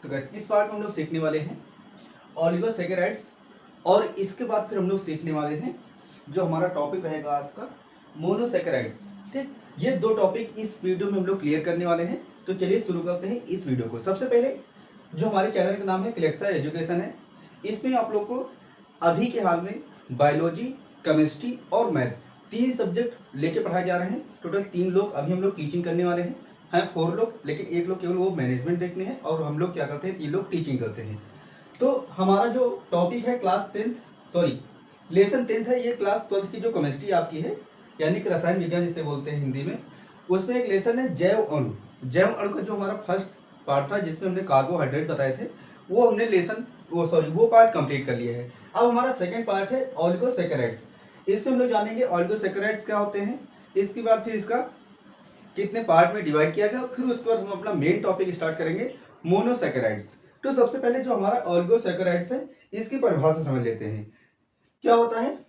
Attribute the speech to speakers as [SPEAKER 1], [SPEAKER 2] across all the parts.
[SPEAKER 1] तो गाइस इस पार्ट में हम लोग सीखने वाले हैं ऑलिगोसैकेराइड्स और इसके बाद फिर हम लोग सीखने वाले हैं जो हमारा टॉपिक रहेगा आज का मोनोसैकेराइड्स। ठीक, ये दो टॉपिक इस वीडियो में हम लोग क्लियर करने वाले हैं। तो चलिए शुरू करते हैं इस वीडियो को। सबसे पहले जो हमारे चैनल का नाम है क्लेक्सा एजुकेशन है, इसमें आप लोग को अभी के हाल में बायोलॉजी, केमिस्ट्री और मैथ तीन सब्जेक्ट लेके पढ़ाए जा रहे हैं। टोटल 3 लोग अभी हम लोग टीचिंग करने वाले हैं 4 लोग, लेकिन 1 लोग केवल वो मैनेजमेंट देखने हैं और हम लोग क्या करते हैं 3 लोग टीचिंग करते हैं। तो हमारा जो टॉपिक है क्लास 10 सॉरी लेसन 10 है, ये क्लास 12 की जो केमिस्ट्री आपकी है यानी कि रसायन विज्ञान जिसे बोलते हैं हिंदी में, उसमें एक लेसन है जैव अणु। जैव अणु का जो हमारा फर्स्ट पार्ट था जिसमें हमने कार्बोहाइड्रेट बताए थे वो हमने वो पार्ट कंप्लीट कर लिया है। अब हमारा सेकेंड पार्ट है ऑलिगोसैकेराइड्स। इसमें हम लोग जानेंगे ऑलिगोसैकेराइड्स क्या होते हैं, इसके बाद फिर इसका कितने पार्ट में डिवाइड किया गया, फिर उसके बाद हम अपना मेन टॉपिक स्टार्ट करेंगे मोनोसैकेराइड्स। तो सबसे पहले जो हमारा ऑलिगोसैकेराइड्स है इसकी परिभाषा समझ लेते हैं। क्या होता है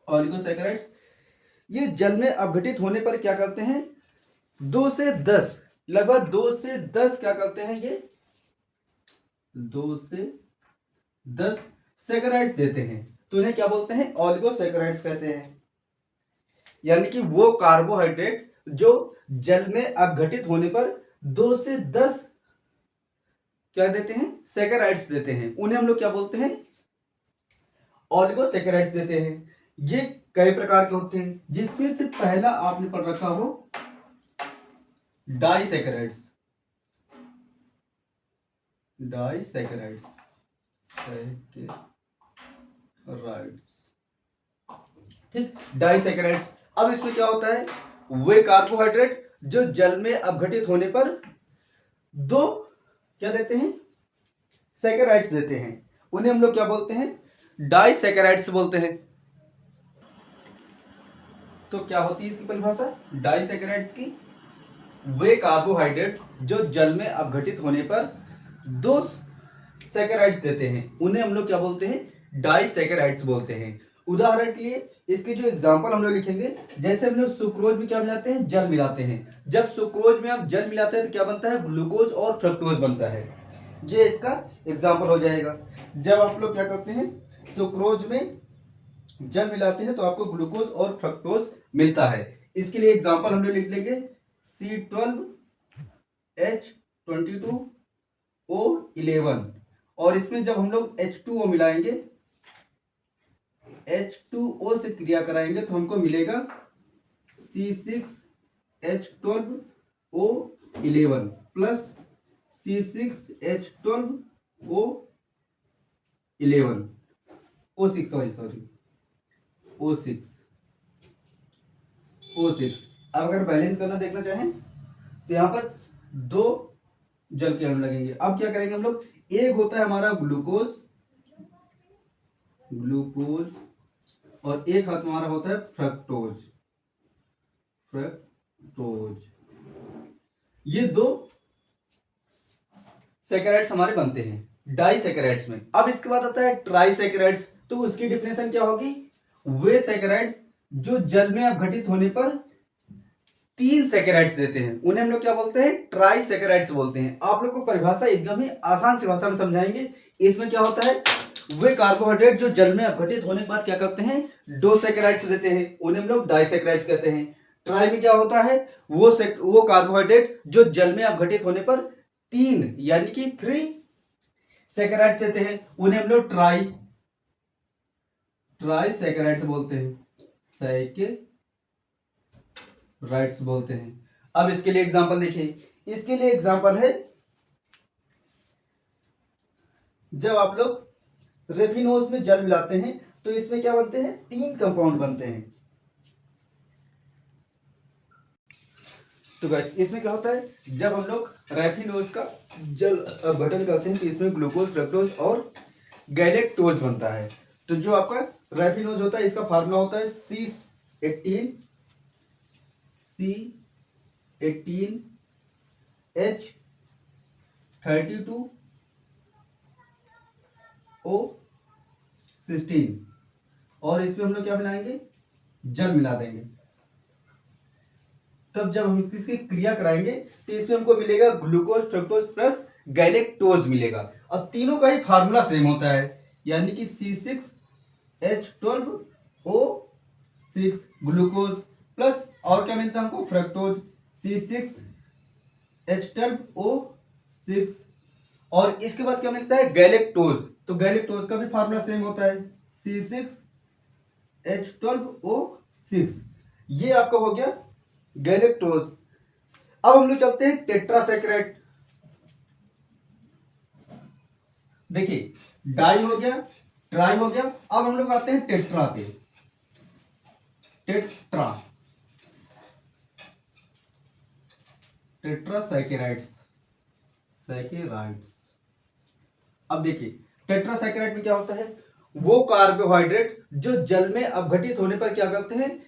[SPEAKER 1] ऑलिगोसैकेराइड्स? ये जल में अपघटित होने पर क्या करते हैं, 2 से 10 लगभग 2 से 10 क्या करते हैं, ये 2 से 10 सैकेराइड्स देते हैं। तो इन्हें क्या बोलते हैं, ऑलिगोसैकेराइड्स कहते हैं। यानी कि वो कार्बोहाइड्रेट जो जल में अपघटित होने पर 2 से 10 क्या देते हैं, सैकेराइड्स देते हैं, उन्हें हम लोग क्या बोलते हैं, ऑलिगोसैकेराइड्स देते हैं। ये कई प्रकार के होते हैं जिसमें से पहला आपने पढ़ रखा हो डाइसैकेराइड्स। डाइसैकेराइड्स ठीक, डाइसैकेराइड्स। अब इसमें क्या होता है, वे कार्बोहाइड्रेट जो जल में अपघटित होने पर 2 क्या देते हैं, सैकेराइड्स देते हैं, उन्हें हम लोग क्या बोलते हैं, डाइसैकेराइड्स बोलते हैं। तो क्या होती है इसकी परिभाषा डाइसैकेराइड्स की, वे कार्बोहाइड्रेट जो जल में अपघटित होने पर 2 सैकेराइड्स देते हैं, उन्हें हम लोग क्या बोलते हैं, डाइसैकेराइड्स बोलते हैं। उदाहरण के लिए इसके जो एग्जांपल हम लोग लिखेंगे, जैसे हम लोग सुक्रोज में क्या मिलाते हैं, जल मिलाते हैं। जब सुक्रोज में आप जल मिलाते हैं तो क्या बनता है, ग्लूकोज और फ्रक्टोज बनता है। ये इसका एग्जांपल हो जाएगा। जब आप लोग क्या करते हैं, सुक्रोज में जल मिलाते हैं तो आपको ग्लूकोज और फ्रक्टोज मिलता है। इसके लिए एग्जांपल हम लोग लिख लेंगे C12H22O11, और इसमें जब हम लोग H2O मिलाएंगे, H2O से क्रिया कराएंगे तो हमको मिलेगा C6H12O11 plus C6H12O11 O6 sorry O6। अब अगर बैलेंस करना देखना चाहें तो यहाँ पर 2 जल के अणु लगेंगे। अब क्या करेंगे हम लोग, एक होता है हमारा ग्लूकोज और एक हाथ हमारा होता है फ्रक्टोज। ये 2 सैकेराइड्स हमारे बनते हैं डाइसैकेराइड्स में। अब इसके बाद आता है ट्राइसैकेराइड्स। तो उसकी डिफिनेशन क्या होगी, वे सैकेराइड्स जो जल में अपघटित होने पर 3 सैकेराइड्स देते हैं, उन्हें हम लोग क्या बोलते हैं, ट्राइसैकेराइड्स बोलते हैं। आप लोग को परिभाषा एकदम ही आसान सी भाषा में समझाएंगे। इसमें क्या होता है, वे कार्बोहाइड्रेट जो जल में अपघटित होने के बाद क्या करते हैं, 2 सैकेराइड्स देते हैं, उन्हें हम लोग डाइसैकेराइड्स कहते हैं। ट्राई में क्या होता है, वो कार्बोहाइड्रेट जो जल में अपघटित होने पर 3 यानी कि 3 सैकेराइड्स देते हैं, उन्हें हम लोग ट्राइसैकेराइड्स बोलते हैं, सैकेराइड्स बोलते हैं। अब इसके लिए एग्जांपल देखिए, इसके लिए एग्जांपल है जब आप लोग रेफिनोज में जल मिलाते हैं तो इसमें क्या बनते हैं, 3 कंपाउंड बनते हैं। तो गाइस इसमें क्या होता है, जब हम लोग रेफिनोज का जल अपघटन करते हैं तो इसमें ग्लूकोज, फ्रक्टोज और गैलेक्टोज बनता है। तो जो आपका रेफिनोज होता है इसका फार्मूला होता है C18H32O16, और इसमें हम लोग क्या मिलाएंगे, जल मिला देंगे। तब जब हम इसकी क्रिया कराएंगे तो इसमें हमको मिलेगा ग्लूकोज फ्रक्टोज प्लस गैलेक्टोज मिलेगा, और तीनों का ही फार्मूला सेम होता है, यानी कि C6H12O6 ग्लूकोज प्लस और क्या मिलता है हमको फ्रक्टोज C6H12O6, और इसके बाद क्या मिलता है गैलेक्टोज, तो गैलेक्टोज का भी फार्मूला सेम होता है C6H12O6। ये आपका हो गया गैलेक्टोज। अब हम लोग चलते हैं टेट्रासैकेराइड। देखिए डाई हो गया, ट्राई हो गया, अब हम लोग आते हैं टेट्रा पे। टेट्रासैकेराइड्स। अब देखिए टेट्रासैकेराइड में क्या होता है, वो कार्बोहाइड्रेट जो जल में अपघटित होने पर क्या करते हैं,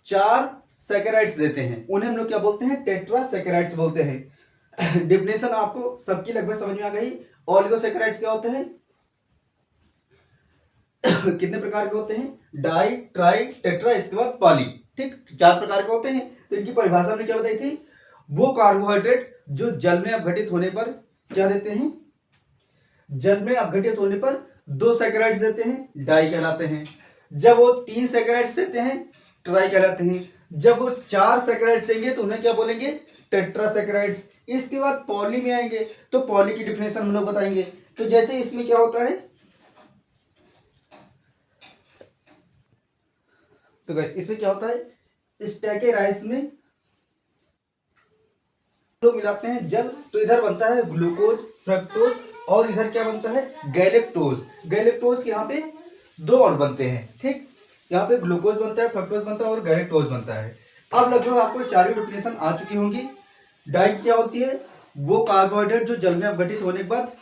[SPEAKER 1] 4 सैकेराइड्स देते हैं, उन्हें हम लोग क्या बोलते हैं, टेट्रासैकेराइड्स बोलते हैं। डेफिनेशन आपको सबकी लगभग समझ में आ गई। ओलिगोसैकेराइड्स क्या होते हैं, कितने प्रकार के होते हैं, डाई ट्राई टेट्रा, इसके बाद पॉली, ठीक 4 प्रकार के होते हैं। तो इनकी परिभाषा हमने क्या बताई थी, वो कार्बोहाइड्रेट जो जल में अपघटित होने पर क्या देते हैं, जल में अपघटित होने पर 2 सैकेराइड्स देते हैं, डाई कहलाते हैं। जब वो 3 सैकेराइड्स देते हैं, ट्राई कहलाते हैं। जब वो 4 सैकेराइड्स देंगे तो उन्हें क्या बोलेंगे, टेट्रासैकेराइड्स। इसके बाद पॉली में आएंगे तो पॉली की डिफिनेशन हम लोग बताएंगे। तो जैसे इसमें क्या होता है, तो गाइस इसमें क्या होता है, स्टैकेराइड्स में लोग मिलाते हैं जल, तो इधर बनता है ग्लूकोज फ्रक्टोज, और इधर क्या बनता है गैलेक्टोज। गैलेक्टोज के यहाँ पे 2 और बनते हैं, ठीक, यहाँ पे ग्लूकोज बनता है, फ्रक्टोज बनता है और गैलेक्टोज बनता है। अब लगभग आपको 4 डेफिनेशन आ चुकी होंगी। डाई क्या होती है, वो कार्बोहाइड्रेट जो जल में अपघटित होने के बाद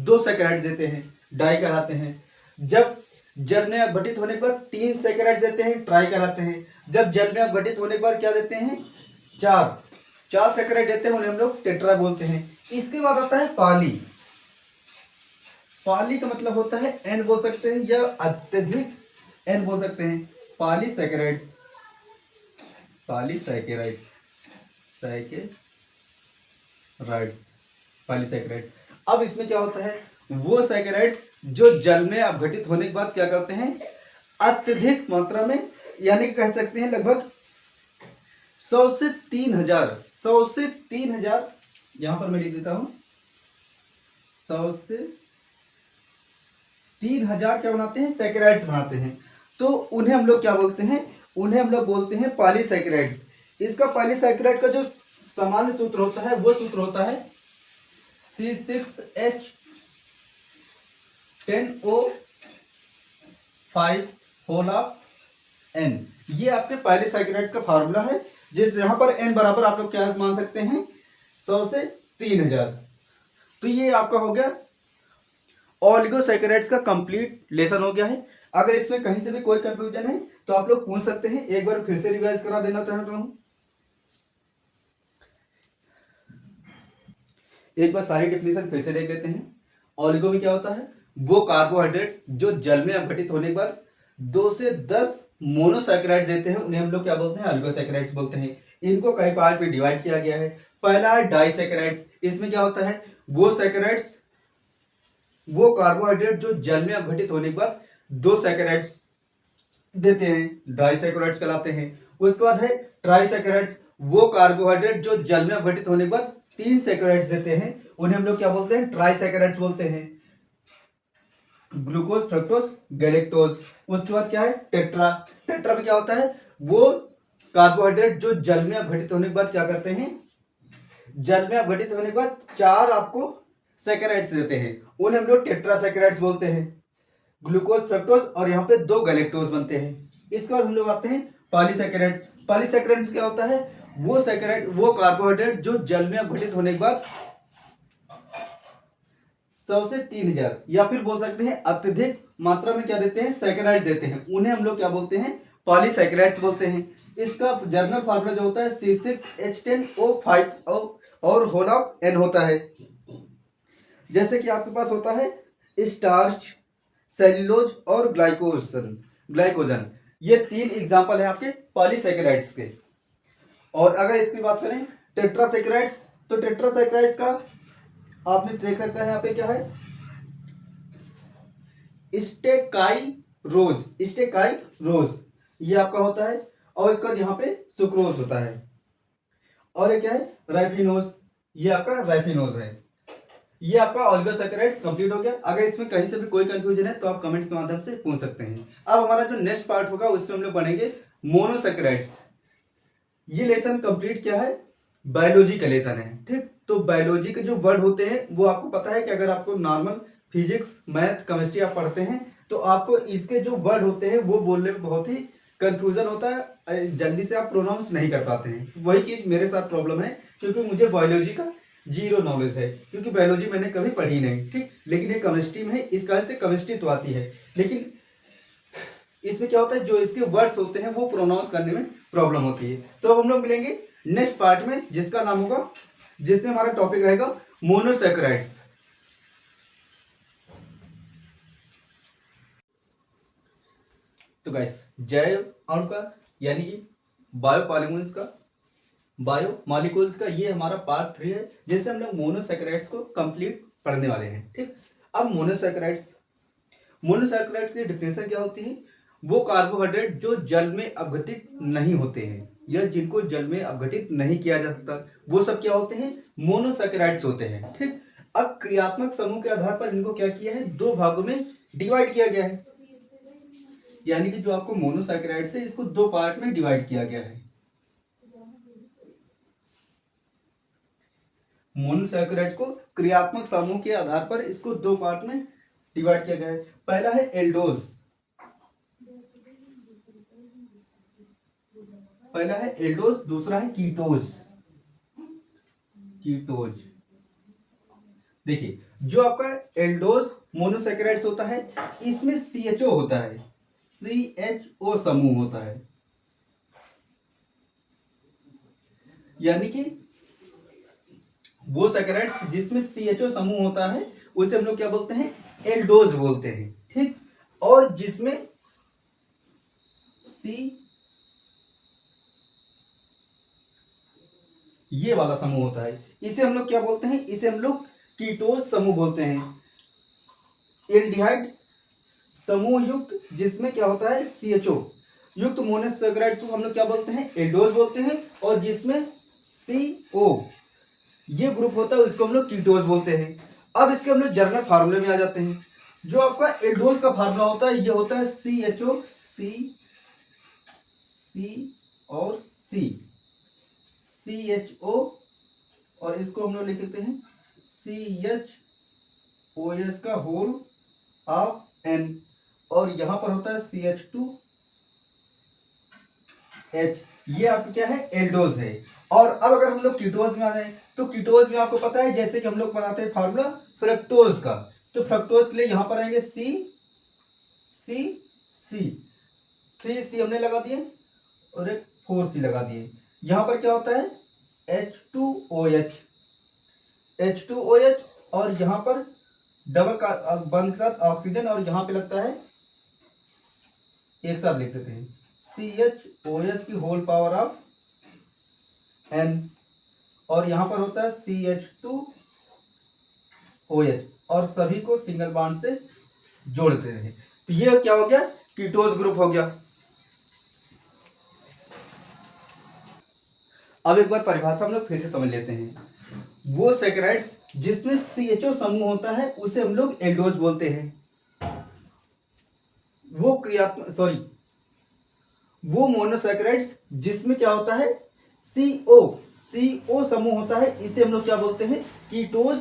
[SPEAKER 1] 2 सैकेराइड्स देते हैं, डाई कहलाते हैं। जब जल में अपघटित होने पर 3 सैकेराइड्स देते हैं, ट्राई कहलाते हैं। जब जल में अपघटित होने पर क्या देते हैं, 4 सैकेराइड देते हैं, उन्हें हम लोग टेट्रा बोलते हैं। इसके बाद आता है पाली। पाली का मतलब होता है एन बोल सकते हैं या अत्यधिक एन बोल सकते हैं, पॉलीसैकेराइड्स। Polysaccharides polysaccharides. अब इसमें क्या होता है, वो सैकेराइड्स जो जल में अपघटित होने के बाद क्या करते हैं, अत्यधिक मात्रा में, यानी कि कह सकते हैं लगभग 100 से 3000 यहां पर मैं लिख देता हूं, 100 से 3000 क्या बनाते हैं, सैकेराइड्स बनाते हैं। तो उन्हें हम लोग क्या बोलते हैं, उन्हें हम लोग बोलते हैं पॉलीसैकेराइड्स। इसका पॉलीसैकेराइड का जो सामान्य सूत्र होता है, वो सूत्र होता है C6H10O5 ये आपके पॉलीसैकेराइड का फार्मूला है, जिस यहां पर n बराबर आप लोग क्या मान सकते हैं, 100 से 3000। तो ये आपका हो गया ओलिगोसैकेराइड्स का कंप्लीट लेसन हो गया है। अगर इसमें कहीं से भी कोई कंफ्यूजन है तो आप लोग पूछ सकते हैं, एक बार फिर से रिवाइज करा देना चाहता हूं। एक बार सारी डेफिनेशन फिर से देख लेते हैं। ओलिगो में क्या होता है, वो कार्बोहाइड्रेट जो जल में अपघटित होने के बाद 2 से 10 मोनोसैकेराइड्स देते हैं, उन्हें हम लोग क्या बोलते हैं, ओलिगोसैकेराइड्स बोलते हैं। इनको कई पार्ट में डिवाइड किया गया है। पहला है डाइसैकेराइड्स। इसमें क्या होता है, वो सैकेराइड्स, वो कार्बोहाइड्रेट जो जल में अपघटित होने के बाद 2 सैकेराइड्स देते हैं, डाइसैकेराइड्स कहलाते हैं। उसके बाद है ट्राइसैकेराइड्स, वो कार्बोहाइड्रेट जो जल में अपघटित होने के बाद 3 सैकेराइड्स देते हैं, उन्हें हम लोग क्या बोलते हैं, ट्राइसैकेराइड्स बोलते हैं। Glucose fructose galactose. उसके बाद क्या है टेट्रा। टेट्रा में क्या होता है, वो कार्बोहाइड्रेट जो जल में अपघटित होने के बाद क्या करते हैं, जल में अपघटित होने के बाद 4 आपको सैकेराइड्स देते हैं, उन्हें हम लोग टेट्रासैकेराइड्स बोलते हैं। ग्लूकोज फ्रक्टोज और यहाँ पे 2 गैलेक्टोज बनते हैं। इसके बाद हम लोग आते हैं पॉलीसैकेराइड्स। पॉलीसैकेराइड्स क्या होता है, वो सैकेराइड, वो कार्बोहाइड्रेट जो जल में अपघटित होने के बाद 100 से 3000 या फिर बोल सकते हैं अत्यधिक मात्रा में क्या देते हैं, सैकेराइड देते हैं, उन्हें हम लोग क्या बोलते हैं, पॉलीसैकेराइड्स बोलते हैं। इसका जर्नल फार्मूला जो होता है C6H10O5 और होल ऑफ N होता है। जैसे कि आपके पास होता है स्टार्च, सेल्यूलोज और ग्लाइकोजन। ये 3 एग्जांपल है आपके पॉलीसैकेराइड्स के। और अगर इसकी बात करें टेट्रासैकेराइड्स, तो टेट्रासैकेराइड्स का आपने देख रखा है यहाँ पे क्या है, स्टेकाइरोज, स्टेकाइरोज ये आपका होता है, और इसका यहाँ पे सुक्रोज होता है। और ये क्या है, राइफिनोज, ये आपका राइफिनोज है। ये आपका ओलिगोसैकेराइड्स कंप्लीट हो गया। अगर इसमें कहीं से भी कोई कंफ्यूजन है तो आप कमेंट के माध्यम से पूछ सकते हैं। अब हमारा जो नेक्स्ट पार्ट होगा उसमें हम लोग पढ़ेंगे मोनोसैकेराइड्स। ये लेसन कंप्लीट क्या है, बायोलॉजी का लेसन है, ठीक। तो बायोलॉजी के जो वर्ड होते हैं वो आपको पता है कि अगर आपको नॉर्मल फिजिक्स, मैथ, केमिस्ट्री आप पढ़ते हैं तो आपको इसके जो वर्ड होते हैं वो बोलने में बहुत ही कंफ्यूजन होता है, जल्दी से आप प्रोनाउंस नहीं कर पाते हैं। वही चीज मेरे साथ प्रॉब्लम है, क्योंकि मुझे बायोलॉजी का जीरो नॉलेज है, क्योंकि बायोलॉजी मैंने कभी पढ़ी नहीं, ठीक। लेकिन ये केमिस्ट्री में है, इस कारण से केमिस्ट्री तो आती है, लेकिन इसमें क्या होता है जो इसके वर्ड्स होते हैं वो प्रोनाउंस करने में प्रॉब्लम होती है। तो हम लोग मिलेंगे नेक्स्ट पार्ट में, जिसका नाम होगा, जिसमें हमारा टॉपिक रहेगा मोनोसैकेराइड्स। तो गाइस जैव अणु का यानी कि बायोमॉलिक्यूल्स का ये हमारा पार्ट 3 है, जिससे हम लोग मोनोसैकेराइड्स को कंप्लीट पढ़ने वाले हैं, ठीक। अब मोनोसैकेराइड्स की डिफिनेशन क्या होती है, वो कार्बोहाइड्रेट जो जल में अपघटित नहीं होते हैं या जिनको जल में अपघटित नहीं किया जा सकता, वो सब क्या होते हैं, मोनोसैकेराइड्स होते हैं, ठीक। अब क्रियात्मक समूह के आधार पर इनको क्या किया है, दो भागों में डिवाइड किया गया है, यानी कि जो आपको मोनोसैकेराइड्स है इसको दो पार्ट में डिवाइड किया गया है। मोनोसैकेराइड्स को क्रियात्मक समूह के आधार पर इसको दो पार्ट में डिवाइड किया गया है। पहला है एल्डोज, दूसरा है कीटोज। देखिए जो आपका एल्डोज मोनोसैकेराइड्स होता है इसमें CHO होता है, CHO समूह होता है, यानी कि वो सैकेराइड्स जिसमें CHO समूह होता है उसे हम लोग क्या बोलते हैं, एल्डोज बोलते हैं, ठीक। और जिसमें ये वाला समूह होता है इसे हम लोग क्या बोलते हैं, इसे हम लोग कीटोज समूह बोलते हैं। एल्डिहाइड समूह युक्त जिसमें क्या होता है CHO युक्त मोनोसैकेराइड्स को हम लोग क्या बोलते हैं, एल्डोज बोलते हैं। और जिसमें CO ये ग्रुप होता है उसको हम लोग कीटोज बोलते हैं। अब इसके हम लोग जर्नल फार्मूले में आ जाते हैं। जो आपका एल्डोज का फार्मूला होता है ये होता है CHO, C और C, CHO, और इसको हम लोग लिख लेते हैं CHOH का होल ऑफ N, और यहां पर होता है CH2H। ये आपका क्या है, एल्डोज है। और अब अगर हम लोग कीटोज में आ जाए तो कीटोज में आपको पता है जैसे कि हम लोग बनाते हैं फार्मूला फ्रक्टोज का, तो फ्रक्टोज के लिए यहां पर आएंगे C 3C हमने लगा दिए और एक 4C लगा दिए। यहां पर क्या होता है H2OH, और यहां पर डबल बंद के साथ ऑक्सीजन, और यहां पे लगता है, एक साथ लिख देते हैं CHOH की होल पावर ऑफ N, और यहां पर होता है CH2OH, और सभी को सिंगल बॉन्ड से जोड़ते हैं। तो ये क्या हो गया, कीटोज ग्रुप हो गया। अब एक बार परिभाषा हम लोग फिर से समझ लेते हैं। वो सैकेराइड्स जिसमें CHO समूह होता है उसे हम लोग एल्डोज बोलते हैं। वो मोनोसैकेराइड्स जिसमें क्या होता है CO समूह होता है इसे हम लोग क्या बोलते हैं, कीटोज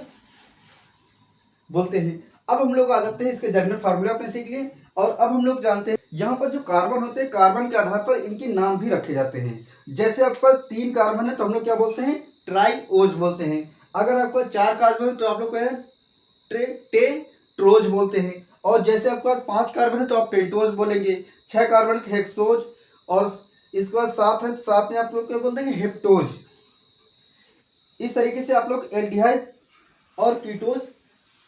[SPEAKER 1] बोलते हैं। अब हम लोग आ जाते हैं इसके जर्नल फार्मूला आपने सीख लिए, और अब हम लोग जानते हैं यहाँ पर जो कार्बन होते हैं कार्बन के आधार पर इनके नाम भी रखे जाते हैं। जैसे आपके पास 3 कार्बन है तो हम लोग क्या बोलते हैं, ट्राईओज बोलते हैं। अगर आपके पास 4 कार्बन है तो आप लोग टेट्रोज बोलते हैं। और जैसे आपके पास 5 कार्बन है तो आप पेंटोज बोलेंगे, 6 कार्बन है तो हेक्सोज, और इसके बाद 7 है तो 7 में आप लोग क्या बोलते हैं, हेप्टोज। इस तरीके से आप लोग एल्डिहाइड और कीटोज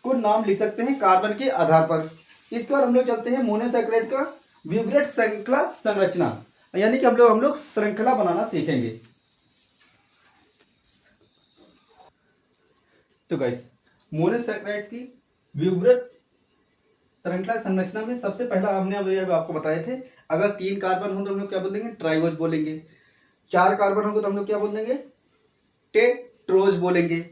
[SPEAKER 1] को नाम लिख सकते हैं कार्बन के आधार पर। इसके बाद हम लोग चलते हैं मोनोसैकेराइड का विवृत श्रृंखला संरचना, यानी कि हम लोग श्रृंखला बनाना सीखेंगे। तो गाइस मोनोसैकेराइड्स की विवृत श्रृंखला संरचना में सबसे पहला हमने अभी आपको बताए थे, अगर 3 कार्बन हो तो हम लोग क्या बोल देंगे, ट्राइओज बोलेंगे। 4 कार्बन होगा तो हम लोग क्या बोल देंगे, टेट्रोज बोलेंगे।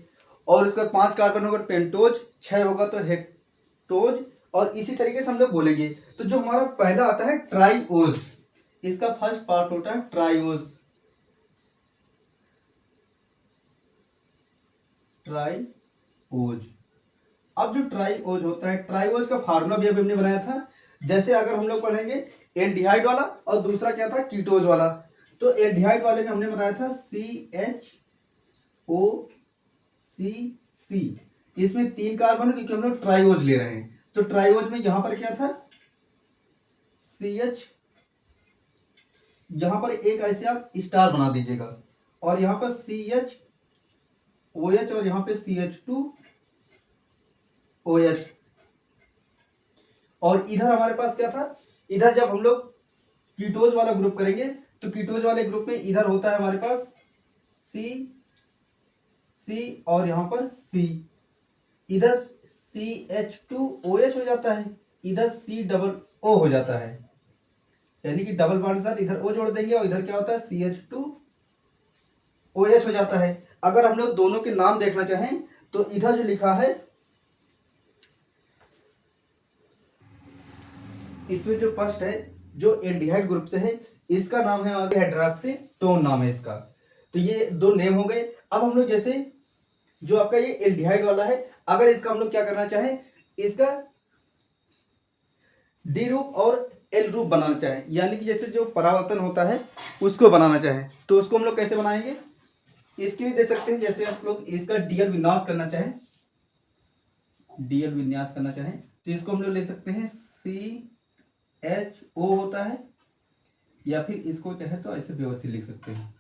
[SPEAKER 1] और उसका 5 कार्बन होगा पेंटोज, 6 होगा तो हेक्टोज, और इसी तरीके से हम लोग बोलेंगे। तो जो हमारा पहला आता है ट्राइओज, इसका फर्स्ट पार्ट होता है ट्राइओज। ट्राइओज। अब जो ट्राइओज होता है, ट्राइओज का फार्मूला भी अभी हमने बनाया था। जैसे अगर हम लोग पढ़ेंगे एल्डिहाइड वाला और दूसरा क्या था, कीटोज वाला। तो एल्डिहाइड वाले में हमने बताया था CHOCC। इसमें 3 कार्बन क्योंकि हम लोग ट्राइओज ले रहे हैं। तो ट्राइओज में यहां पर क्या था, CH, यहां पर एक ऐसे आप स्टार बना दीजिएगा, और यहां पर CHOH और यहां पे CH2OH। और इधर हमारे पास क्या था, इधर जब हम लोग कीटोज वाला ग्रुप करेंगे तो कीटोज वाले ग्रुप में इधर होता है हमारे पास C और यहां पर C, इधर CH2OH हो जाता है, इधर COO हो जाता है, यानी कि डबल बॉन्ड के साथ इधर O जोड़ देंगे और इधर क्या होता है CH2OH हो जाता है। अगर हम लोग दोनों के नाम देखना चाहें तो इधर जो लिखा है, इसमें जो फर्स्ट है जो एल्डिहाइड ग्रुप से है, इसका नाम है हाइड्रॉक्सीटोन नाम है इसका। तो ये 2 नेम हो गए। अब हम लोग जैसे जो आपका ये एल्डिहाइड वाला है, अगर इसका हम लोग क्या करना चाहें, इसका डी रूप और एल रूप बनाना चाहें, यानी कि जैसे जो परावर्तन होता है उसको बनाना चाहें, तो उसको हम लोग कैसे बनाएंगे, इसके लिए दे सकते हैं। जैसे आप लोग इसका डीएल विन्यास करना चाहें, तो इसको हम लोग ले सकते हैं CHO होता है, या फिर इसको चाहे तो ऐसे व्यवस्थित लिख सकते हैं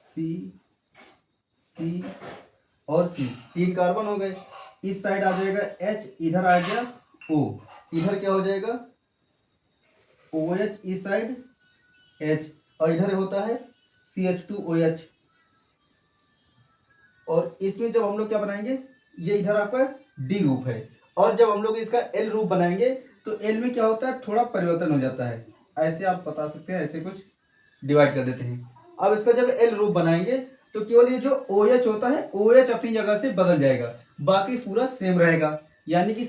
[SPEAKER 1] C और C। 3 कार्बन हो गए। इस साइड आ जाएगा H, इधर आ गया O, इधर क्या हो जाएगा OH, इस साइड H, और इधर होता है CH2OH। और इसमें जब हम लोग क्या बनाएंगे, ये इधर आपका डी रूप है, और जब हम लोग इसका एल रूप बनाएंगे तो एल में क्या होता है, थोड़ा परिवर्तन हो जाता है। ऐसे आप बता सकते हैं, ऐसे कुछ डिवाइड कर देते हैं। अब इसका जब एल रूप बनाएंगे तो केवल ये जो OH होता है, OH अपनी जगह से बदल जाएगा, बाकी पूरा सेम रहेगा, यानी कि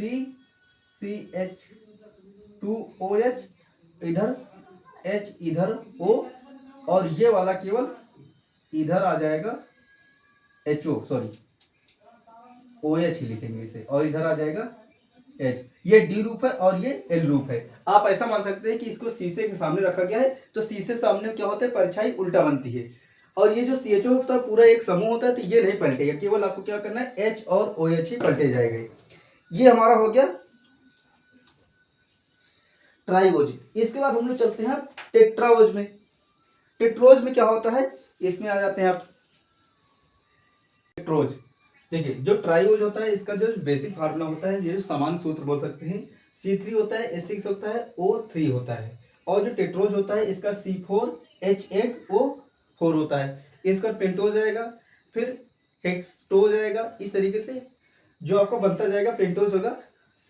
[SPEAKER 1] CH2OH, इधर H, इधर O, और ये वाला केवल इधर आ जाएगा OH ही लिखेंगे इसे, और इधर आ जाएगा H। ये डी रूप है और ये एल रूप है। आप ऐसा मान सकते हैं कि इसको शीशे के सामने रखा गया है, तो शीशे सामने क्या होता है, परछाई उल्टा बनती है। और ये जो CHO होता है पूरा एक समूह होता है, तो ये नहीं पलटेगा, केवल आपको क्या करना है H और OH ही पलटे जाएंगे। ये हमारा हो गया ट्राइओज। इसके बाद हम लोग चलते हैं टेट्राओज में। टेट्रोज में क्या होता है, इसमें आ जाते हैं आप टेट्रोज। देखिए जो ट्राइओज होता है, इसका जो बेसिक फार्मूला होता है, ये जो समान सूत्र बोल सकते हैं, C3 होता है, H6 होता है, O3 होता है। और जो टेट्रोज होता है, इसका C4H8O4 होता है। इसका पेंटोज आएगा, फिर हेक्टोज आएगा। इस तरीके से जो आपको बनता जाएगा पेंटोज होगा।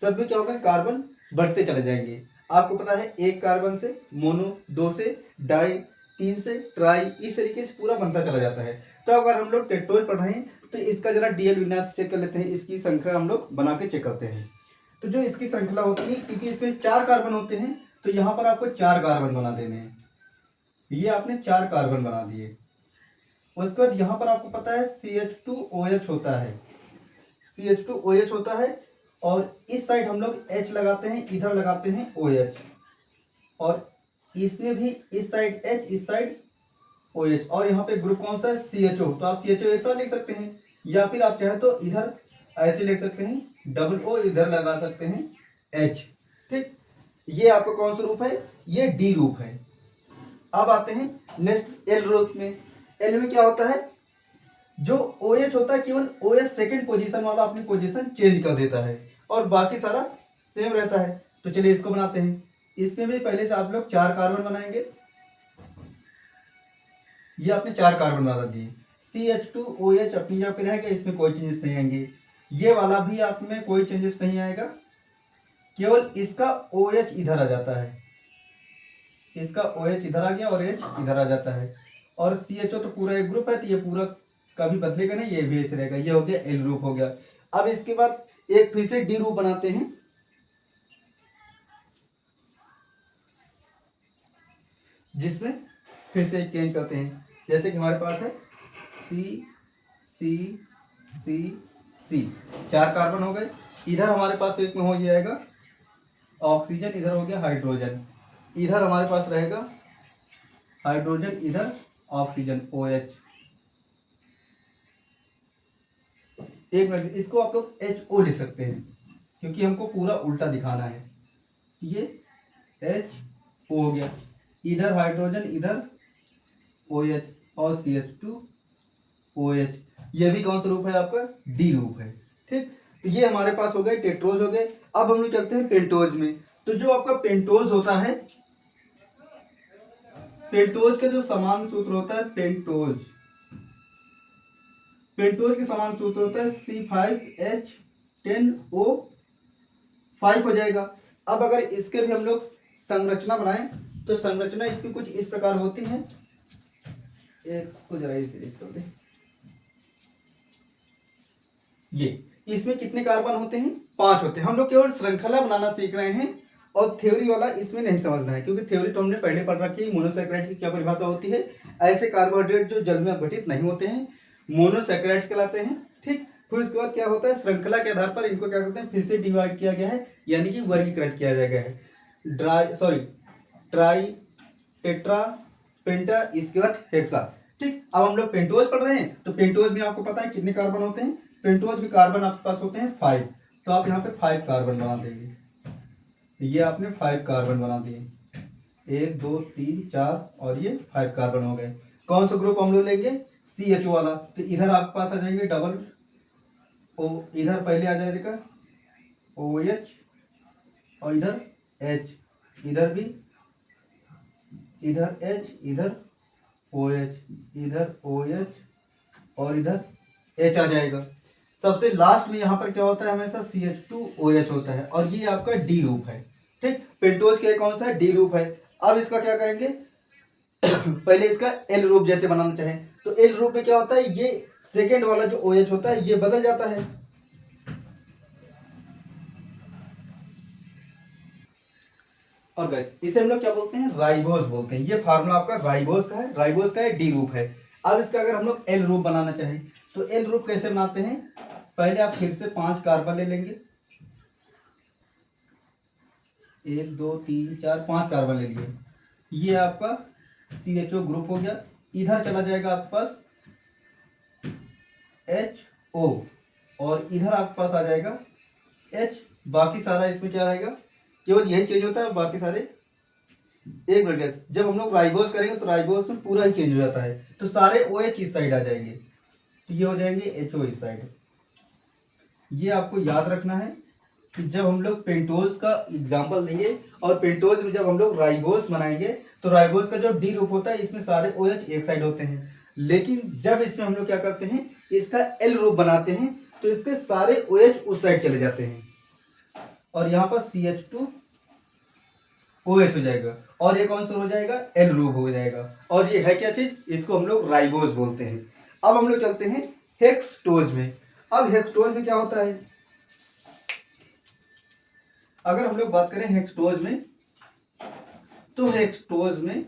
[SPEAKER 1] सब में क्या होगा, कार्बन बढ़ते चले जाएंगे। आपको पता है 1 कार्बन से मोनो, 2 से डाई, 3 से ट्राई, इस तरीके से पूरा बनता चला जाता है। तो अगर हम लोग टेट्रोज पढ़ रहे हैं तो इसका जरा डीएल विन्यास चेक कर लेते हैं, इसकी श्रृंखला हम लोग बना के चेक करते हैं। तो जो इसकी श्रृंखला होती है, क्योंकि इसमें 4 कार्बन होते हैं, तो यहाँ पर आपको 4 कार्बन बना देने हैं। ये आपने 4 कार्बन बना दिए। उसके बाद यहाँ पर आपको पता है CH2OH होता है, CH2OH होता है, और इस साइड हम लोग H लगाते हैं, इधर लगाते हैं OH, और इसमें भी इस साइड H, इस साइड OH, और यहाँ पे ग्रुप कौन सा है, CHO। तो आप CHO एक साथ लिख सकते हैं, या फिर आप चाहे तो इधर ऐसे लिख सकते हैं, डबल O इधर लगा सकते हैं H। ठीक, ये आपका कौन सा रूप है, ये डी रूप है। अब आते हैं नेक्स्ट एल रूप में। एल में क्या होता है, जो OH होता है, केवल OH सेकंड पोजीशन वाला अपनी पोजीशन चेंज कर देता है, और बाकी सारा सेम रहता है। तो चलिए इसको बनाते हैं। इसमें भी पहले से आप लोग 4 कार्बन बनाएंगे। ये आपने 4 कार्बन बना दिए। CH2OH अपनी जगह पे रहेगा, इसमें कोई चेंजेस नहीं आएंगे। ये वाला भी आप में कोई चेंजेस नहीं आएगा, केवल इसका OH इधर आ जाता है, इसका OH इधर आ गया और H इधर आ जाता है। और CHO तो पूरा एक ग्रुप है, तो ये पूरा कभी बदलेगा नहीं, ये भी ऐसे रहेगा। ये हो गया L ग्रुप हो गया। अब इसके बाद एक फिर से D ग्रुप बनाते हैं, जिसमें फिर से चेंज करते हैं। जैसे कि हमारे पास है C 4 कार्बन हो गए। इधर हमारे पास एक में हो जाएगा ऑक्सीजन, इधर हो गया हाइड्रोजन, इधर हमारे पास रहेगा हाइड्रोजन, इधर ऑक्सीजन OH। एक मिनट, इसको आप लोग HO लिख सकते हैं क्योंकि हमको पूरा उल्टा दिखाना है। ये HO हो गया, इधर हाइड्रोजन, इधर OH और CH2OH। ये भी कौन सा रूप है आपका? D रूप है। ठीक, तो ये हमारे पास हो गए टेट्रोज हो गए। अब हम लोग चलते हैं पेंटोज में। तो जो आपका पेंटोज होता है, पेंटोज का जो समान सूत्र होता है, पेंटोज के समान सूत्र होता है C5H10O5 हो जाएगा। अब अगर इसके भी हम लोग संरचना बनाएं तो संरचना इसकी कुछ इस प्रकार होती है। एक को जरा इरेज कर दे। ये इसमें कितने कार्बन होते हैं? 5 होते हैं। हम लोग केवल श्रृंखला बनाना सीख रहे हैं और थ्योरी वाला इसमें नहीं समझना है, क्योंकि थ्योरी तो हमने पहले पढ़ रखी है। मोनोसैकेराइड्स की क्या परिभाषा होती है? ऐसे कार्बोहाइड्रेट जो जल में अपघटित नहीं होते हैं, मोनोसैकेराइड्स कहलाते हैं। ठीक, फिर उसके बाद क्या होता है, श्रृंखला के आधार पर इनको क्या करते हैं, फिर से डिवाइड किया गया है, यानी कि वर्गीकृत किया गया है। ट्राई, टेट्रा, पेंटा, इसके बाद हेक्सा। ठीक, अब हम लोग पेंटोज पढ़ रहे हैं, तो पेंटोज में आपको पता है कितने कार्बन होते हैं? पेंटोज में कार्बन आपके पास होते हैं 5, तो आप यहाँ पे 5 कार्बन बना देंगे। ये आपने 5 कार्बन बना दिए, 1 2 3 4 और ये 5 कार्बन हो गए। कौन सा ग्रुप हम लोग लेंगे? CHO वाला। तो इधर आपके पास आ जाएंगे डबल O, इधर पहले आ जाएगा OH और इधर H, इधर भी, इधर H, इधर OH, इधर OH और इधर H आ जाएगा। सबसे लास्ट में यहाँ पर क्या होता है? हमेशा CH2OH होता है और ये आपका D रूप है। ठीक, पेंटोज का कौन सा है? D रूप है। अब इसका क्या करेंगे पहले इसका L रूप जैसे बनाना चाहें तो L रूप में क्या होता है? ये सेकेंड वाला जो OH होता है ये बदल जाता है। और गाइस इसे हम लोग क्या बोलते हैं? राइबोज बोलते हैं। ये फार्मूला आपका राइबोज का है, राइबोज का है, D रूप है। अब इसका अगर हम लोग L रूप बनाना चाहें तो L रूप कैसे बनाते हैं? पहले आप फिर से 5 कार्बन ले लेंगे, 1 2 3 4 5 कार्बन ले लिए। ये आपका CHO ग्रुप हो गया। इधर चला जाएगा आपके पास HO और इधर आपके पास आ जाएगा H। बाकी सारा इसमें क्या रहेगा? केवल यही चेंज होता है, बाकी सारे एक मिनट। जब हम लोग राइबोज करेंगे तो राइबोज में पूरा ही चेंज हो जाता है, तो सारे OH इस साइड आ जाएंगे, तो ये हो जाएंगे HO इस साइड। ये आपको याद रखना है कि जब हम लोग पेंटोज का एग्जांपल देंगे और पेंटोज में जब हम लोग राइबोज बनाएंगे तो राइबोज का जो D रूप होता है इसमें सारे OH एक साइड होते हैं, लेकिन जब इसमें हम लोग क्या करते हैं, इसका L रूप बनाते हैं तो इसके सारे OH उस साइड चले जाते हैं और यहाँ पर CH2OH हो जाएगा और ये कौन सा हो जाएगा? L रूप हो जाएगा। और ये है क्या चीज? इसको हम लोग राइबोज बोलते हैं। अब हम लोग चलते हैं हेक्सटोज में। अब हेक्सटोज में क्या होता है? अगर हम लोग बात करें हेक्सटोज में, तो हेक्सटोज में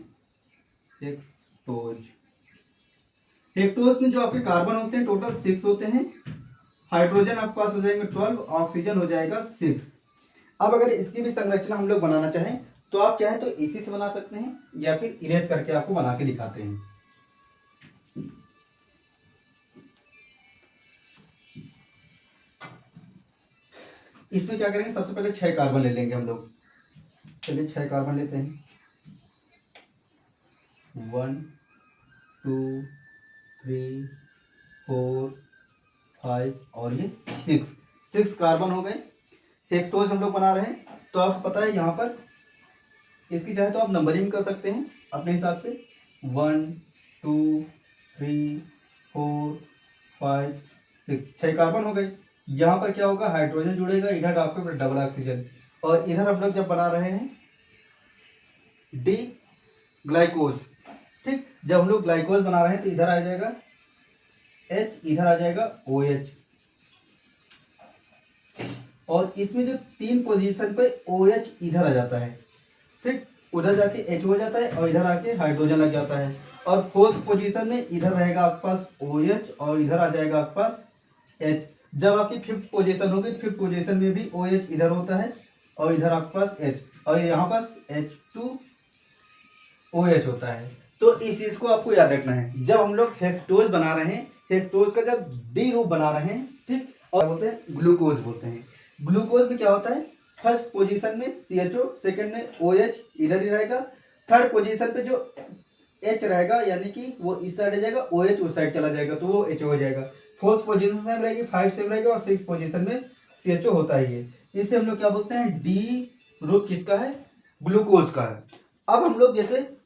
[SPEAKER 1] जो आपके कार्बन होते हैं टोटल 6 होते हैं। हाइड्रोजन आपके पास हो जाएंगे 12, ऑक्सीजन हो जाएगा 6। अब अगर इसकी भी संरचना हम लोग बनाना चाहें तो आप चाहें तो इसी से बना सकते हैं या फिर इरेज करके आपको बना के दिखाते हैं। इसमें क्या करेंगे, सबसे पहले 6 कार्बन ले लेंगे हम लोग। चलिए 6 कार्बन लेते हैं, 1 2 3 4 5 और ये 6 कार्बन हो गए। हेक्सटोज हम लोग बना रहे हैं तो आपको पता है यहाँ पर इसकी चाहे तो आप नंबरिंग कर सकते हैं अपने हिसाब से, 1 2 3 4 5 6, 6 कार्बन हो गए। यहाँ पर क्या होगा, हाइड्रोजन जुड़ेगा, इधर आपके पास डबल ऑक्सीजन, और इधर हम लोग जब बना रहे हैं डी ग्लाइकोज, ठीक, जब हम लोग ग्लाइकोज बना रहे हैं तो इधर आ जाएगा H, इधर आ जाएगा OH, और इसमें जो 3 पोजीशन पे OH इधर आ जाता है, ठीक, उधर जाके H हो जाता है और इधर आके हाइड्रोजन लग जाता है, और 4th पोजीशन में इधर रहेगा आपके पास OH और इधर आ जाएगा आपके पास H। जब आपकी 5th पोजीशन होगी, 5th पोजीशन में भी OH इधर होता है और इधर आपके पास H, और यहाँ पास H2OH होता है। तो इस चीज को आपको याद रखना है। जब हम लोग हेक्टोज बना रहे हैं, हेक्टोज का जब डी रूप बना रहे हैं, ठीक, और बोलते हैं ग्लूकोज बोलते हैं। ग्लूकोज में क्या होता है, फर्स्ट पोजीशन में CHO, सेकंड में OH इधर ही रहेगा, थर्ड पोजीशन पे जो H रहेगा यानी कि वो इस साइड आ जाएगा, OH उस साइड चला जाएगा तो वो HO हो जाएगा। 4th पोजीशन सेम रहेगी, 5 सेम रहेगा, और 6th पोजीशन में CHO होता ही है। इससे हम लोग क्या बोलते हैं, डी ग्रुप किसका है, ग्लूकोज का है। अब हम लोग जैसे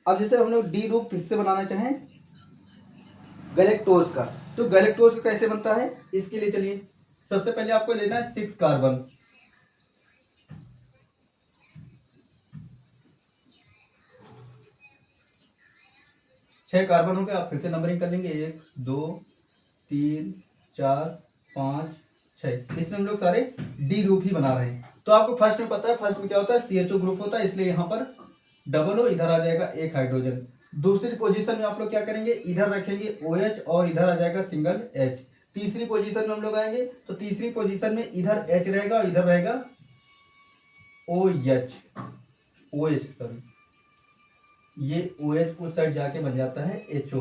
[SPEAKER 1] हम लोग डी ग्रुप किससे बनाना चाहें, गैलेक्टोज का, तो गैलेक्टोज का कैसे बनता है, इसके लिए चलिए सबसे पहले आपको लेना है 6 कार्बन, 6 कार्बन हो गए। आप फिर से नंबरिंग कर लेंगे, 1 2 3 4 5 6, इसमें हम लोग सारे डी ग्रुप ही बना रहे हैं। तो आपको फर्स्ट में पता है, फर्स्ट में क्या होता है, CHO ग्रुप होता है, इसलिए यहाँ पर डबल O, इधर आ जाएगा एक हाइड्रोजन। दूसरी पोजीशन में आप लोग क्या करेंगे, इधर रखेंगे OH और इधर आ जाएगा सिंगल H। तीसरी पोजीशन में हम लोग आएंगे तो तीसरी पोजीशन में इधर H रहेगा और इधर रहेगा OH सॉरी, ये OH उस साइड जाके बन जाता है HO,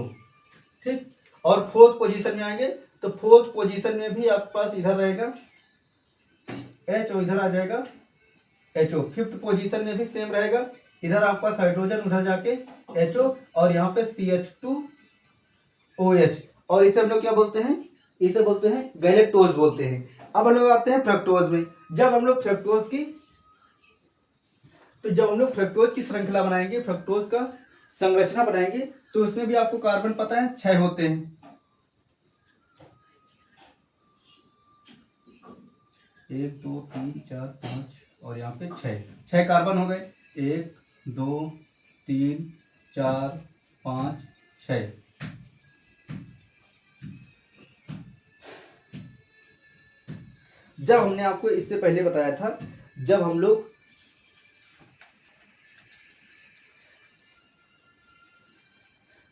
[SPEAKER 1] ठीक। और 4th पोजीशन में आएंगे तो 4th पोजीशन में भी आपके पास इधर रहेगा H और इधर आ जाएगा HO। 5th पोजीशन में भी सेम रहेगा, इधर आपके पास हाइड्रोजन, उधर जाके HO, और यहाँ पे CH2OH, और इसे हम लोग क्या बोलते हैं, इसे बोलते हैं गैलेक्टोज बोलते हैं। अब हम लोग आते हैं फ्रक्टोज में। जब हम लोग फ्रक्टोज की श्रृंखला बनाएंगे, फ्रक्टोज का संरचना बनाएंगे, तो उसमें भी आपको कार्बन पता है 6 होते हैं, 1 2 3 4 5 और यहाँ पे 6 कार्बन हो गए, 1 2 3 4 5 6। जब हमने आपको इससे पहले बताया था, जब हम लोग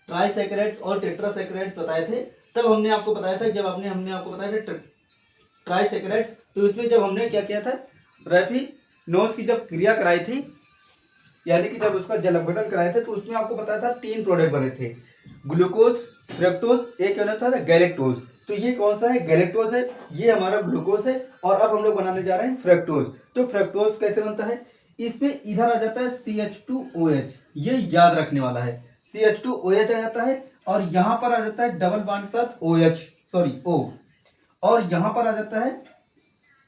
[SPEAKER 1] ट्राइसैकेराइड्स और टेट्रासैकेराइड्स बताए थे, तब हमने आपको बताया था, जब हमने आपको बताया था ट्राइसैकेराइड्स, तो इसमें जब हमने क्या किया था, रैफिनोज की जब क्रिया कराई थी, यानी कि जब उसका जल अपघटन कराए थे, तो उसमें आपको बताया था 3 प्रोडक्ट बने थे, ग्लूकोज, फ्रक्टोज, एक बना था गैलेक्टोज। तो ये कौन सा है, गैलेक्टोज है, ये हमारा ग्लूकोज है, और अब हम लोग बनाने जा रहे हैं फ्रक्टोज। तो फ्रक्टोज कैसे बनता है, इसमें इधर आ जाता है CH2OH, ये याद रखने वाला है, CH2OH आ जाता है, और यहाँ पर आ जाता है डबल बॉन्ड के साथ O, और यहाँ पर आ जाता है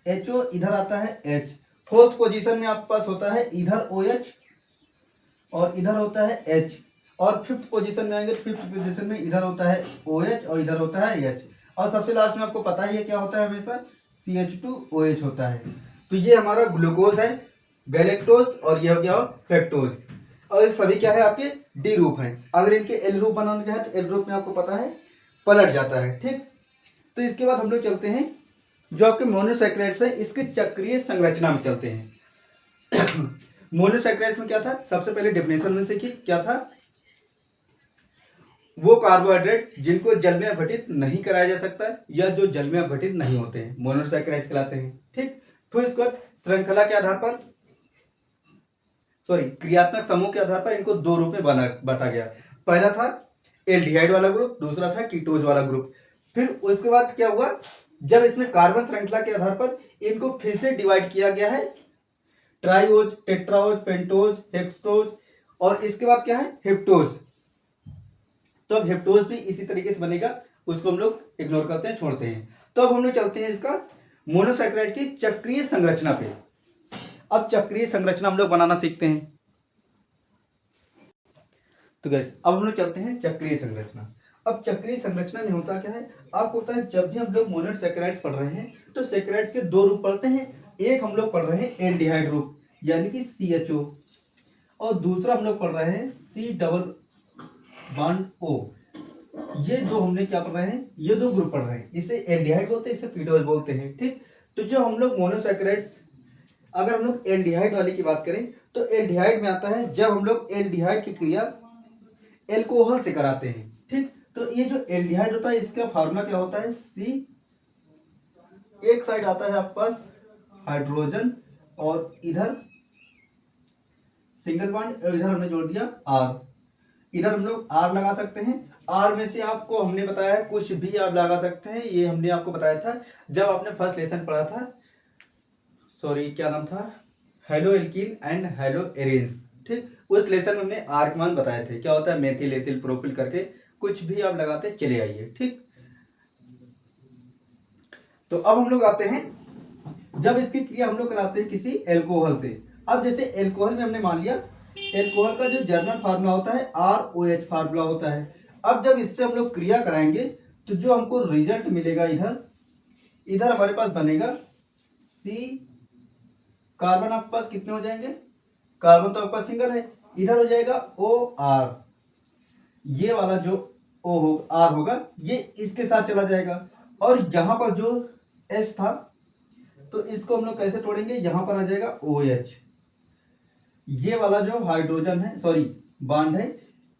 [SPEAKER 1] HO, इधर आता है H। 4th पोजीशन में आपके पास होता है इधर OH और इधर होता है H, और 5th पोजीशन में आएंगे, 5th पोजीशन में इधर होता है OH और इधर होता है H, और सबसे लास्ट में आपको पता ही है क्या होता है, हमेशा CH2OH होता है। तो ये हमारा ग्लूकोज है, गैलेक्टोज, और ये हो गया फ्रक्टोज, और ये सभी क्या है, आपके डी रूप हैं। अगर इनके एल रूप बनाना चाहे तो एल रूप में आपको पता है पलट जाता है, ठीक। तो इसके बाद हम लोग चलते हैं जो आपके मोनोसैकेराइड्स है, इसके चक्रीय संरचना में चलते हैं। मोनोसैकेराइड्स में क्या था, सबसे पहले डेफिनेशन में सीखी, क्या था, वो कार्बोहाइड्रेट जिनको जल में अपघटित नहीं कराया जा सकता, या जो जल में अपघटित नहीं होते हैं, मोनोसैकेराइड्स कहलाते हैं, ठीक। फिर इसके बाद श्रृंखला के आधार पर, क्रियात्मक समूह के आधार पर इनको 2 रूप में बांटा गया। पहला था एल्डिहाइड वाला ग्रुप, दूसरा था कीटोज वाला ग्रुप। फिर उसके बाद क्या हुआ, जब इसमें कार्बन श्रृंखला के आधार पर इनको फिर से डिवाइड किया गया है, ट्राइओज, टेट्राओज, पेंटोज, हेक्सोज, और इसके बाद क्या है, हेप्टोज। तो अब हेप्टोज भी इसी तरीके से बनेगा, उसको हम लोग इग्नोर करते हैं, छोड़ते हैं। तो अब हम लोग चलते हैं इसका मोनोसैकेराइड की चक्रीय संरचना पे। अब चक्रीय संरचना हम लोग बनाना सीखते हैं। तो गैस अब हम लोग चलते हैं चक्रीय संरचना। अब चक्रीय संरचना में होता क्या है, आपको होता है जब भी हम लोग मोनोसैकेराइड्स पढ़ रहे हैं तो सैकेराइड्स के दो रूप पढ़ते हैं। एक हम लोग पढ़ रहे हैं एल्डिहाइड रूप यानी कि CHO, और दूसरा हम लोग पढ़ रहे हैं C डबल बॉन्ड O। ये दो हमने क्या पढ़ रहे हैं, ये दो ग्रुप पढ़ रहे हैं। इसे एल्डिहाइड बोलते हैं, इसे कीटोज बोलते हैं। ठीक, तो जो हम लोग मोनोसैकेराइड्स, अगर हम लोग एल्डिहाइड वाले की बात करें तो एल्डिहाइड में आता है जब हम लोग एल्डिहाइड की क्रिया एल्कोहल से कराते हैं। ठीक, तो ये जो एल्डिहाइड होता है इसका फार्मूला क्या होता है, C, एक साइड आता है आपके पास हाइड्रोजन और इधर सिंगल बॉन्ड, इधर हमने जोड़ दिया R। इधर हम लोग R लगा सकते हैं। R में से आपको हमने बताया कुछ भी आप लगा सकते हैं, ये हमने आपको बताया था जब आपने फर्स्ट लेसन पढ़ा था, सॉरी क्या नाम था, hello alkene and hello arenes. ठीक, उस लेसन में हमने R के मान बताए थे, क्या होता है मेथिल एथिल प्रोपिल करके कुछ भी आप लगाते चले आइए। ठीक, तो अब हम लोग आते हैं जब इसकी क्रिया हम लोग कराते हैं किसी एल्कोहल से। अब जैसे एल्कोहल में हमने मान लिया एल्कोहल का जो जर्नल फार्मूला होता है ROH फार्मूला होता है। अब जब इससे हम लोग क्रिया कराएंगे तो जो हमको रिजल्ट मिलेगा, इधर हमारे पास बनेगा C, कार्बन आपके पास कितने हो जाएंगे, कार्बन तो आपके पास सिंगल है, इधर हो जाएगा OR, ये वाला जो O हो R होगा ये इसके साथ चला जाएगा, और यहाँ पर जो H था तो इसको हम लोग कैसे तोड़ेंगे, यहाँ पर आ जाएगा OH, ये वाला जो हाइड्रोजन है सॉरी बॉन्ड है,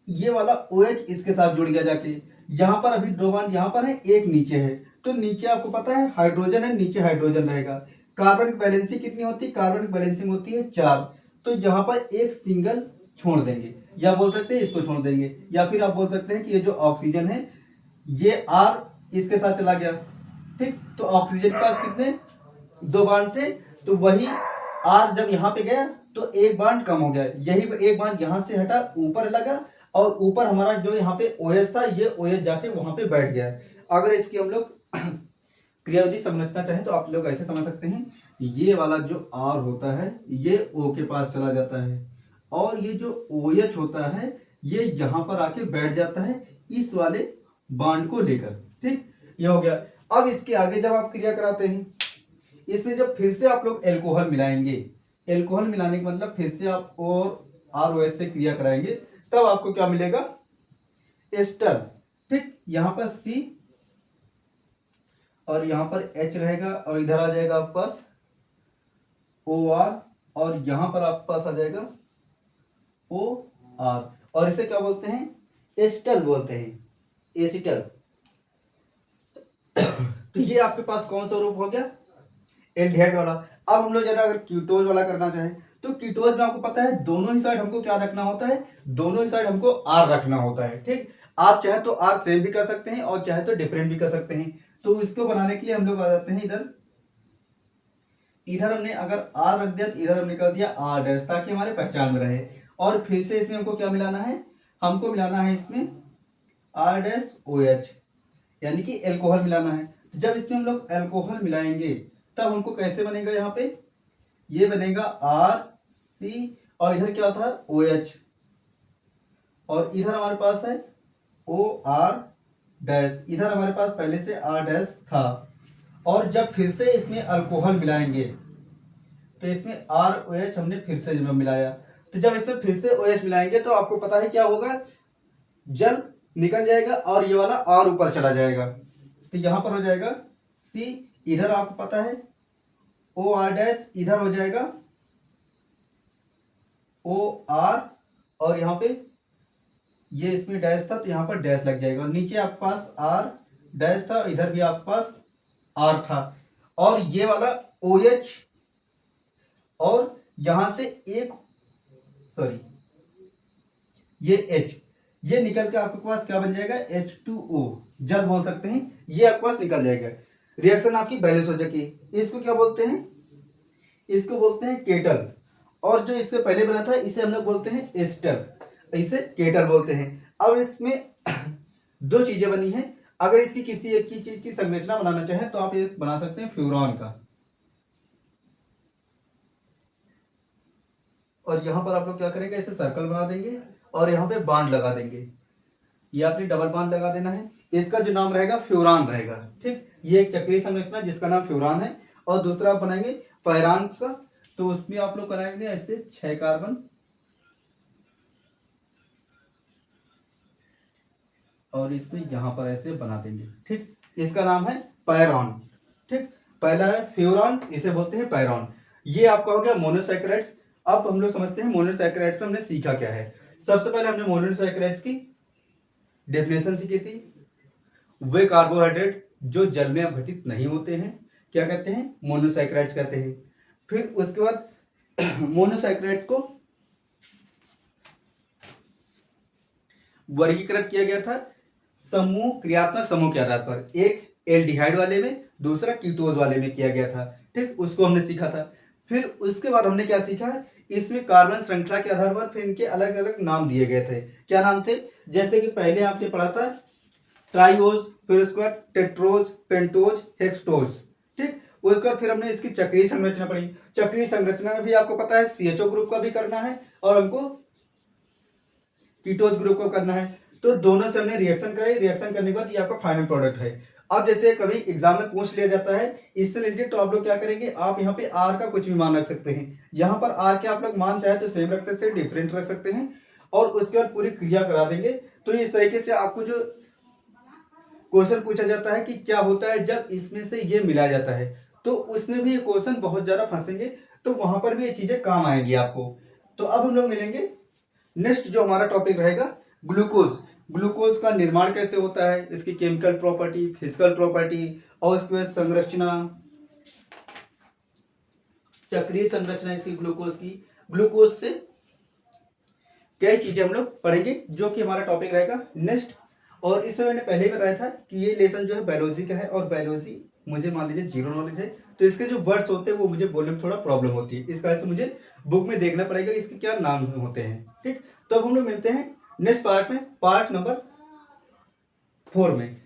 [SPEAKER 1] ये वाला OH इसके साथ जुड़ गया जाके। यहाँ पर अभी दो बॉन्ड यहाँ पर है, एक नीचे है, तो नीचे आपको पता है हाइड्रोजन है, नीचे हाइड्रोजन रहेगा। कार्बन की बैलेंसिंग कितनी होती है, कार्बन की बैलेंसिंग होती है 4, तो यहाँ पर एक सिंगल छोड़ देंगे, या बोल सकते हैं इसको छोड़ देंगे, या फिर आप बोल सकते हैं कि ये जो ऑक्सीजन है ये R इसके साथ चला गया। ठीक, तो ऑक्सीजन के पास कितने, दो बॉन्ड थे, तो वही R जब यहाँ पे गया तो एक बॉन्ड कम हो गया, यही एक बॉन्ड यहाँ से हटा ऊपर लगा, और ऊपर हमारा जो यहाँ पे OH था ये OH जाके वहां पे बैठ गया। अगर इसकी हम लोग क्रियाविधि समझना चाहें तो आप लोग ऐसे समझ सकते हैं, ये वाला जो R होता है ये O के पास चला जाता है, और ये जो OH होता है ये यहाँ पर आके बैठ जाता है इस वाले बॉन्ड को लेकर। ठीक, ये हो गया। अब इसके आगे जब आप क्रिया कराते हैं, इसमें जब फिर से आप लोग एल्कोहल मिलाएंगे, एल्कोहल मिलाने का मतलब फिर से आप और ROH से क्रिया कराएंगे, तब आपको क्या मिलेगा, एस्टर। ठीक, यहाँ पर C और यहाँ पर H रहेगा, और इधर आ जाएगा आपके पास OR, और यहाँ पर आपके पास आ जाएगा OR, और इसे क्या बोलते हैं, एस्टर बोलते हैं, एसिटल। तो ये आपके पास कौन सा रूप हो गया, एल्डिहाइड वाला। अब हम लोग जरा अगर कीटोज वाला करना चाहें तो कीटोज में आपको पता है दोनों ही साइड हमको क्या रखना होता है, दोनों ही साइड हमको R रखना होता है। ठीक, आप चाहे तो R सेम भी कर सकते हैं और चाहे तो डिफरेंट भी कर सकते हैं। तो इसको बनाने के लिए हम लोग आ जाते हैं इधर हमने अगर R रख दिया तो इधर हमने कर दिया R' ताकि हमारे पहचान में रहे, और फिर से इसमें हमको क्या मिलाना है, हमको मिलाना है इसमें R'OH यानी कि एल्कोहल मिलाना है। तो जब इसमें हम लोग एल्कोहल मिलाएंगे तब हमको कैसे बनेगा, यहाँ पे ये बनेगा RC, और इधर क्या था OH, और इधर हमारे पास है OR', इधर हमारे पास पहले से R' था, और जब फिर से इसमें अल्कोहल मिलाएंगे तो इसमें ROH हमने फिर से मिलाया, तो जब इसमें फिर से OH मिलाएंगे तो आपको पता है क्या होगा, जल निकल जाएगा और ये वाला R ऊपर चला जाएगा, तो यहाँ पर हो जाएगा C, इधर आपको पता है OR', इधर हो जाएगा OR, और यहाँ पे ये इसमें डैश था तो यहाँ पर डैश लग जाएगा, नीचे आपके पास R' था, इधर भी आपके पास R था, और ये वाला OH, और यहां से एक सॉरी ये H, ये निकल के आपके पास क्या बन जाएगा, H2O, जल बोल सकते हैं, ये आपके पास निकल जाएगा, रिएक्शन आपकी बैलेंस हो जाएगी। इसको क्या बोलते हैं, इसको बोलते हैं केटल, और जो इससे पहले बना था इसे हम लोग बोलते हैं एस्टर, इसे केटल बोलते हैं। अब इसमें दो चीजें बनी हैं, अगर इसकी किसी एक ही चीज की संरचना बनाना चाहें तो आप ये बना सकते हैं फ्यूरॉन का, और यहाँ पर आप लोग क्या करेंगे, ऐसे सर्कल बना देंगे और यहाँ पे बांड लगा देंगे। ये आपने डबल बांड लगा देना है। इसका जो नाम रहेगा फ्यूरान रहेगा। ठीक, ये एक चक्रीय संरचना जिसका नाम फ्यूरान है। और दूसरा आप बनाएंगे फायरान्स का, तो उसमें आप लोग बनाएंगे ऐसे 6 कार्बन और इसमें यहां पर ऐसे बना देंगे। ठीक, इसका नाम है पैरॉन। ठीक, पहला है फ्यूरान, इसे बोलते हैं पैरॉन। ये आपका हो गया मोनोसैकेराइड्स। अब हम लोग समझते हैं मोनोसैकेराइड्स में हमने सीखा क्या है। सबसे पहले हमने मोनोसैकेराइड्स की डेफिनेशन सीखी थी। वे कार्बोहाइड्रेट जो जल में अपघटित नहीं होते हैं क्या कहते हैं, मोनोसैकेराइड्स कहते हैं। फिर उसके बाद मोनोसैकेराइड्स को वर्गीकृत किया गया था समूह, क्रियात्मक समूह के आधार पर। एक एल्डिहाइड वाले में, दूसरा कीटोज वाले में किया गया था। ठीक, उसको हमने सीखा था। फिर उसके बाद हमने क्या सीखा है, इसमें कार्बन श्रृंखला के आधार पर फिर इनके अलग अलग नाम दिए गए थे। क्या नाम थे, जैसे कि पहले आपसे पढ़ा था ट्राइओज, फिर उसके बाद टेट्रोज, पेंटोज, हेक्सटोज। ठीक, उसके बाद फिर हमने इसकी चक्रीय संरचना पढ़ी। चक्रीय संरचना में भी आपको पता है CHO ग्रुप का भी करना है और हमको कीटोज ग्रुप को करना है। तो दोनों से हमने रिएक्शन करे, रिएक्शन करने के बाद ये आपका फाइनल प्रोडक्ट है। अब जैसे कभी एग्जाम में पूछ लिया जाता है इससे रिलेटेड, तो आप लोग क्या करेंगे, आप यहाँ पे आर का कुछ भी मान रख सकते हैं। यहाँ पर आर के आप लोग मान चाहे तो सेम रख सकते हैं, डिफरेंट रख सकते हैं, और उसके बाद पूरी क्रिया करा देंगे। तो इस तरीके से आपको जो क्वेश्चन पूछा जाता है कि क्या होता है जब इसमें से ये मिलाया जाता है, तो उसमें भी ये क्वेश्चन बहुत ज्यादा फंसेंगे, तो वहां पर भी ये चीजें काम आएंगी आपको। तो अब हम लोग मिलेंगे नेक्स्ट जो हमारा टॉपिक रहेगा ग्लूकोज। ग्लूकोज का निर्माण कैसे होता है, इसकी केमिकल प्रॉपर्टी, फिजिकल प्रॉपर्टी, और उसके बाद संरचना, चक्रीय संरचना इसकी ग्लूकोज की। ग्लूकोज से कई चीजें हम लोग पढ़ेंगे जो कि हमारा टॉपिक रहेगा नेक्स्ट। और इसमें मैंने पहले ही बताया था कि ये लेसन जो है बायोलॉजी का है, और बायोलॉजी मुझे मान लीजिए जीरो नॉलेज है, तो इसके जो वर्ड्स होते हैं वो मुझे बोलने में थोड़ा प्रॉब्लम होती है। इस कारण से मुझे बुक में देखना पड़ेगा इसके क्या नाम होते हैं। ठीक, तो अब हम लोग मिलते हैं नेक्स्ट पार्ट में, पार्ट नंबर 4 में।